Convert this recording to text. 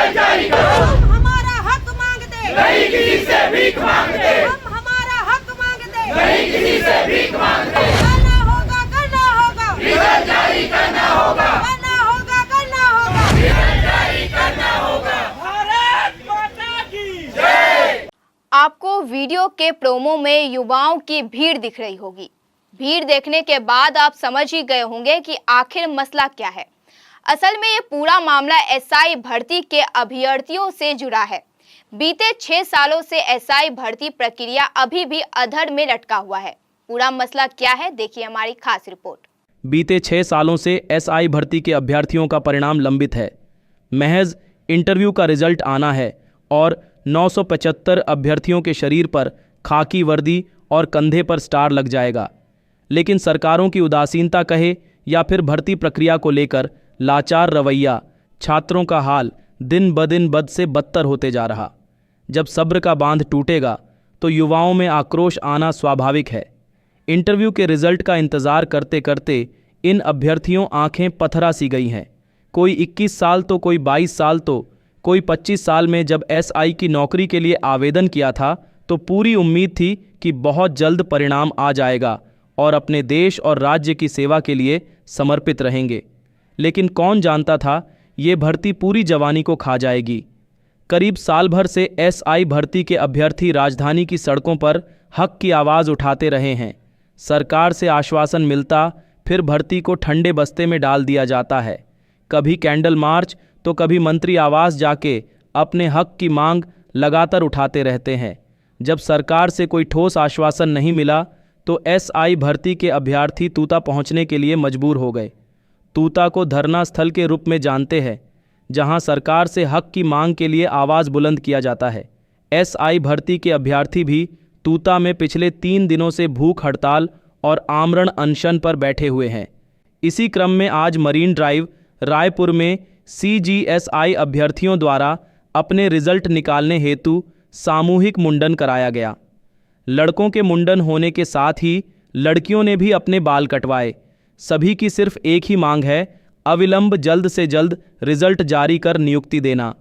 Result जारी करो। हम हमारा हक मांगते नहीं किसी से भीख मांगते। हम हमारा हक मांगते नहीं किसी से भीख मांगते। करना होगा रिजल्ट जारी करना होगा। करना होगा रिजल्ट जारी करना होगा। भारत माता की जय। आपको वीडियो के प्रोमो में युवाओं की भीड़ दिख रही होगी। भीड़ देखने के बाद आप समझ ही गए होंगे कि आखिर मसला क्या है। असल में ये पूरा मामला एसआई भर्ती के अभ्यर्थियों से जुड़ा है। बीते 6 सालों से एसआई भर्ती प्रक्रिया अभी भी अधर में लटका हुआ है। पूरा मसला क्या है, देखिए हमारी खास रिपोर्ट। बीते 6 सालों से एसआई भर्ती के अभ्यर्थियों का परिणाम लंबित है। महज इंटरव्यू का रिजल्ट आना है और 975 अभ्यर्थियों के शरीर पर खाकी वर्दी और कंधे पर स्टार लग जाएगा। लेकिन सरकारों की उदासीनता कहे या फिर भर्ती प्रक्रिया को लेकर लाचार रवैया, छात्रों का हाल दिन ब दिन बद से बदतर होते जा रहा। जब सब्र का बांध टूटेगा तो युवाओं में आक्रोश आना स्वाभाविक है। इंटरव्यू के रिजल्ट का इंतज़ार करते करते इन अभ्यर्थियों आंखें पथरा सी गई हैं। कोई 21 साल तो कोई 22 साल तो कोई 25 साल में जब एसआई की नौकरी के लिए आवेदन किया था तो पूरी उम्मीद थी कि बहुत जल्द परिणाम आ जाएगा और अपने देश और राज्य की सेवा के लिए समर्पित रहेंगे। लेकिन कौन जानता था ये भर्ती पूरी जवानी को खा जाएगी। करीब साल भर से एसआई भर्ती के अभ्यर्थी राजधानी की सड़कों पर हक की आवाज़ उठाते रहे हैं। सरकार से आश्वासन मिलता, फिर भर्ती को ठंडे बस्ते में डाल दिया जाता है। कभी कैंडल मार्च तो कभी मंत्री आवास जाके अपने हक की मांग लगातार उठाते रहते हैं। जब सरकार से कोई ठोस आश्वासन नहीं मिला तो एसआई भर्ती के अभ्यर्थी तूता पहुंचने के लिए मजबूर हो गए। तूता को धरना स्थल के रूप में जानते हैं, जहां सरकार से हक की मांग के लिए आवाज़ बुलंद किया जाता है। एसआई भर्ती के अभ्यर्थी भी तूता में पिछले 3 दिनों से भूख हड़ताल और आमरण अनशन पर बैठे हुए हैं। इसी क्रम में आज मरीन ड्राइव रायपुर में सीजीएसआई अभ्यर्थियों द्वारा अपने रिजल्ट निकालने हेतु सामूहिक मुंडन कराया गया। लड़कों के मुंडन होने के साथ ही लड़कियों ने भी अपने बाल कटवाए। सभी की सिर्फ एक ही मांग है, अविलंब जल्द से जल्द रिजल्ट जारी कर नियुक्ति देना।